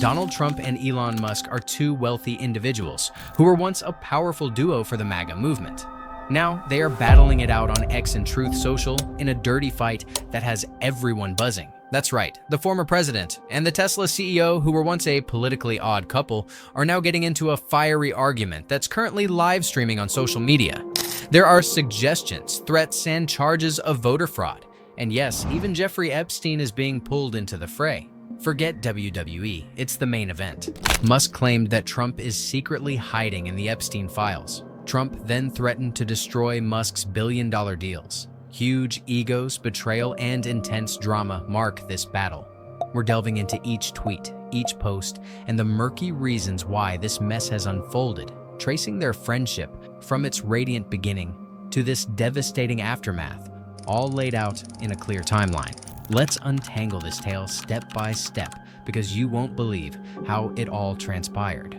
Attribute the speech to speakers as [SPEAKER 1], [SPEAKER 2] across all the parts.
[SPEAKER 1] Donald Trump and Elon Musk are two wealthy individuals who were once a powerful duo for the MAGA movement. Now, they are battling it out on X and Truth Social in a dirty fight that has everyone buzzing. That's right, the former president and the Tesla CEO, who were once a politically odd couple, are now getting into a fiery argument that's currently live streaming on social media. There are suggestions, threats, and charges of voter fraud. And yes, even Jeffrey Epstein is being pulled into the fray. Forget WWE, it's the main event. Musk claimed that Trump is secretly hiding in the Epstein files. Trump then threatened to destroy Musk's billion-dollar deals. Huge egos, betrayal, and intense drama mark this battle. We're delving into each tweet, each post, and the murky reasons why this mess has unfolded, tracing their friendship from its radiant beginning to this devastating aftermath, all laid out in a clear timeline. Let's untangle this tale step by step, because you won't believe how it all transpired.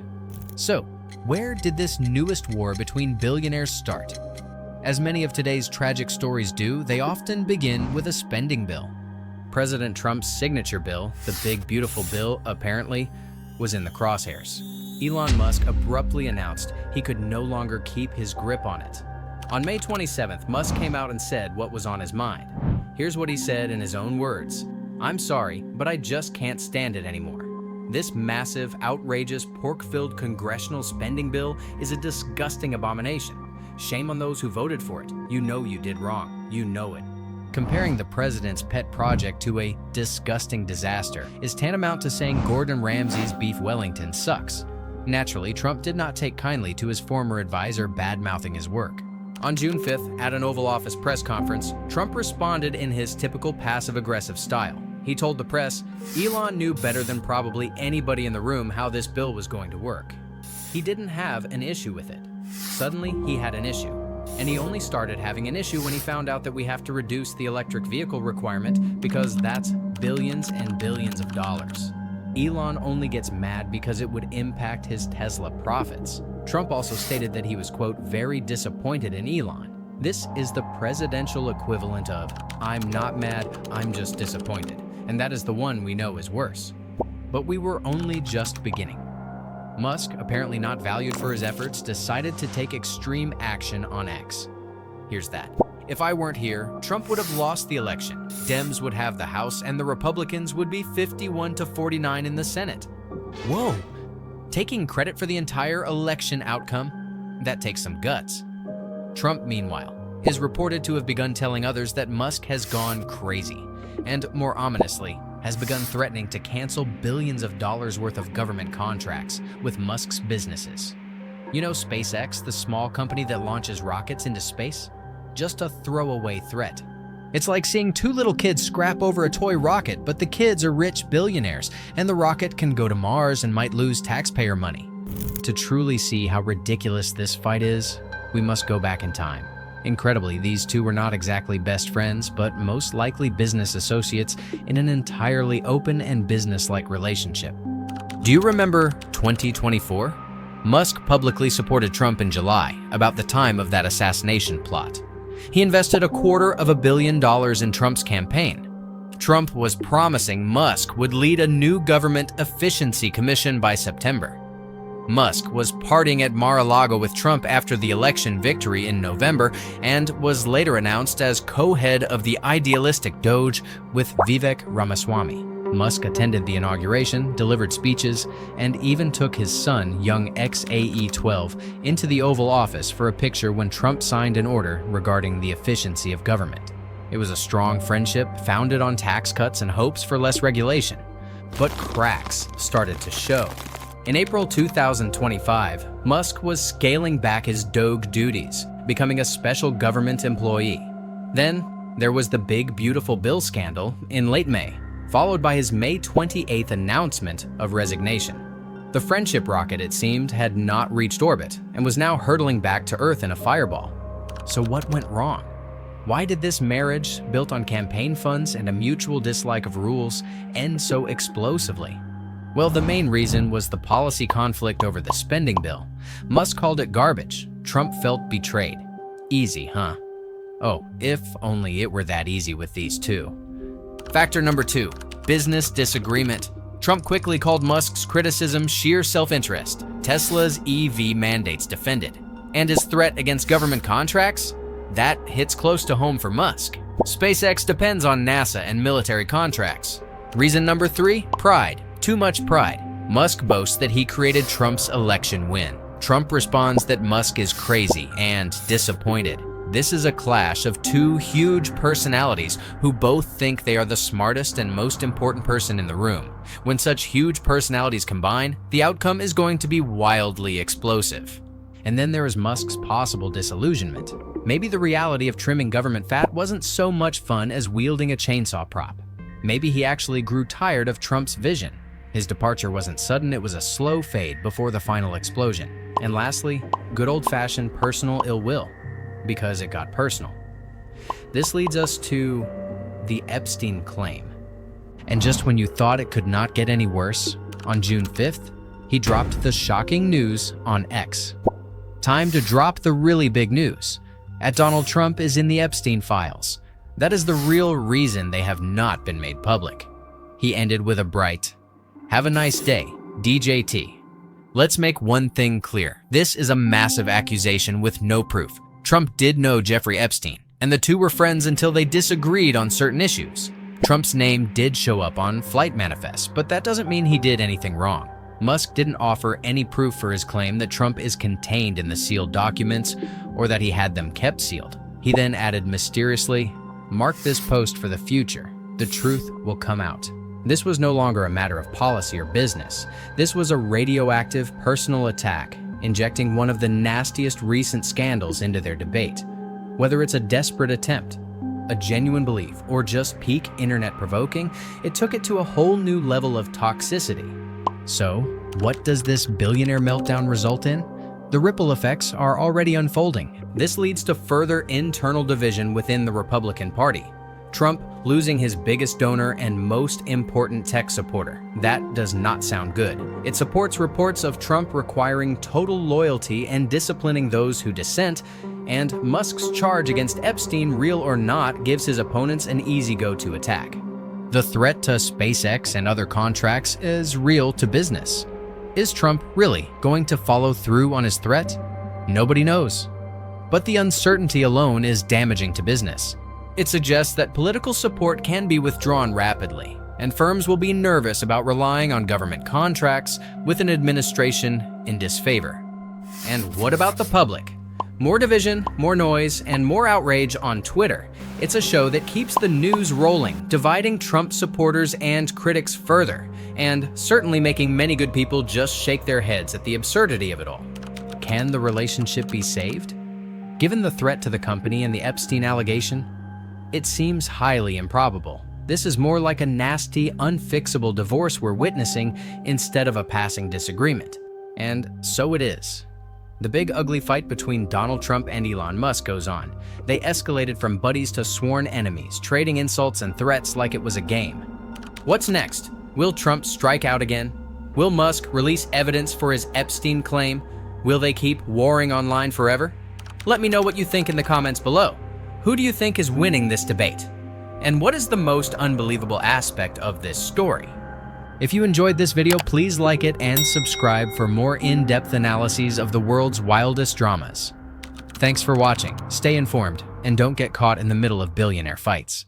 [SPEAKER 1] So, where did this newest war between billionaires start? As many of today's tragic stories do, they often begin with a spending bill. President Trump's signature bill, the big beautiful bill, apparently, was in the crosshairs. Elon Musk abruptly announced he could no longer keep his grip on it. On May 27th, Musk came out and said what was on his mind. Here's what he said in his own words. "I'm sorry, but I just can't stand it anymore. This massive, outrageous, pork-filled congressional spending bill is a disgusting abomination. Shame on those who voted for it. You know you did wrong. You know it." Comparing the president's pet project to a disgusting disaster is tantamount to saying Gordon Ramsay's beef Wellington sucks. Naturally, Trump did not take kindly to his former advisor bad-mouthing his work. On June 5th, at an Oval Office press conference, Trump responded in his typical passive-aggressive style. He told the press, Elon knew better than probably anybody in the room how this bill was going to work. He didn't have an issue with it. Suddenly, he had an issue. And he only started having an issue when he found out that we have to reduce the electric vehicle requirement because that's billions and billions of dollars. Elon only gets mad because it would impact his Tesla profits. Trump also stated that he was, quote, very disappointed in Elon. This is the presidential equivalent of, I'm not mad, I'm just disappointed. And that is the one we know is worse. But we were only just beginning. Musk, apparently not valued for his efforts, decided to take extreme action on X. Here's that. If I weren't here, Trump would have lost the election. Dems would have the House, and the Republicans would be 51-49 in the Senate. Whoa! Taking credit for the entire election outcome? That takes some guts. Trump, meanwhile, is reported to have begun telling others that Musk has gone crazy, and more ominously, has begun threatening to cancel billions of dollars worth of government contracts with Musk's businesses. You know SpaceX, the small company that launches rockets into space? Just a throwaway threat. It's like seeing two little kids scrap over a toy rocket, but the kids are rich billionaires, and the rocket can go to Mars and might lose taxpayer money. To truly see how ridiculous this fight is, we must go back in time. Incredibly, these two were not exactly best friends, but most likely business associates in an entirely open and business-like relationship. Do you remember 2024? Musk publicly supported Trump in July, about the time of that assassination plot. He invested $250 million in Trump's campaign. Trump was promising Musk would lead a new government efficiency commission by September. Musk was partying at Mar-a-Lago with Trump after the election victory in November and was later announced as co-head of the idealistic Doge with Vivek Ramaswamy. Musk attended the inauguration, delivered speeches, and even took his son, young XAE-12, into the Oval Office for a picture when Trump signed an order regarding the efficiency of government. It was a strong friendship founded on tax cuts and hopes for less regulation. But cracks started to show. In April 2025, Musk was scaling back his Doge duties, becoming a special government employee. Then, there was the big beautiful bill scandal in late May, followed by his May 28th announcement of resignation. The friendship rocket, it seemed, had not reached orbit and was now hurtling back to Earth in a fireball. So what went wrong? Why did this marriage, built on campaign funds and a mutual dislike of rules, end so explosively? Well, the main reason was the policy conflict over the spending bill. Musk called it garbage. Trump felt betrayed. Easy, huh? Oh, if only it were that easy with these two. Factor number 2, business disagreement. Trump quickly called Musk's criticism sheer self-interest, Tesla's EV mandates defended, and his threat against government contracts? That hits close to home for Musk. SpaceX depends on NASA and military contracts. Reason number 3, pride. Too much pride. Musk boasts that he created Trump's election win. Trump responds that Musk is crazy and disappointed. This is a clash of two huge personalities who both think they are the smartest and most important person in the room. When such huge personalities combine, the outcome is going to be wildly explosive. And then there is Musk's possible disillusionment. Maybe the reality of trimming government fat wasn't so much fun as wielding a chainsaw prop. Maybe he actually grew tired of Trump's vision. His departure wasn't sudden, it was a slow fade before the final explosion. And lastly, good old-fashioned personal ill will, because it got personal. This leads us to the Epstein claim. And just when you thought it could not get any worse, on June 5th, he dropped the shocking news on X. Time to drop the really big news. Donald Trump is in the Epstein files. That is the real reason they have not been made public. He ended with a bright, "Have a nice day, DJT." Let's make one thing clear. This is a massive accusation with no proof. Trump did know Jeffrey Epstein, and the two were friends until they disagreed on certain issues. Trump's name did show up on flight manifests, but that doesn't mean he did anything wrong. Musk didn't offer any proof for his claim that Trump is contained in the sealed documents or that he had them kept sealed. He then added mysteriously, "Mark this post for the future. The truth will come out." This was no longer a matter of policy or business. This was a radioactive personal attack, injecting one of the nastiest recent scandals into their debate. Whether it's a desperate attempt, a genuine belief, or just peak internet provoking, it took it to a whole new level of toxicity. So, what does this billionaire meltdown result in? The ripple effects are already unfolding. This leads to further internal division within the Republican Party. Trump losing his biggest donor and most important tech supporter. That does not sound good. It supports reports of Trump requiring total loyalty and disciplining those who dissent, and Musk's charge against Epstein, real or not, gives his opponents an easy go-to attack. The threat to SpaceX and other contracts is real to business. Is Trump really going to follow through on his threat? Nobody knows. But the uncertainty alone is damaging to business. It suggests that political support can be withdrawn rapidly, and firms will be nervous about relying on government contracts with an administration in disfavor. And what about the public? More division, more noise, and more outrage on Twitter. It's a show that keeps the news rolling, dividing Trump supporters and critics further, and certainly making many good people just shake their heads at the absurdity of it all. Can the relationship be saved? Given the threat to the company and the Epstein allegation, it seems highly improbable. This is more like a nasty, unfixable divorce we're witnessing instead of a passing disagreement. And so it is. The big ugly fight between Donald Trump and Elon Musk goes on. They escalated from buddies to sworn enemies, trading insults and threats like it was a game. What's next? Will Trump strike out again? Will Musk release evidence for his Epstein claim? Will they keep warring online forever? Let me know what you think in the comments below. Who do you think is winning this debate? And what is the most unbelievable aspect of this story? If you enjoyed this video, please like it and subscribe for more in-depth analyses of the world's wildest dramas. Thanks for watching, stay informed, and don't get caught in the middle of billionaire fights.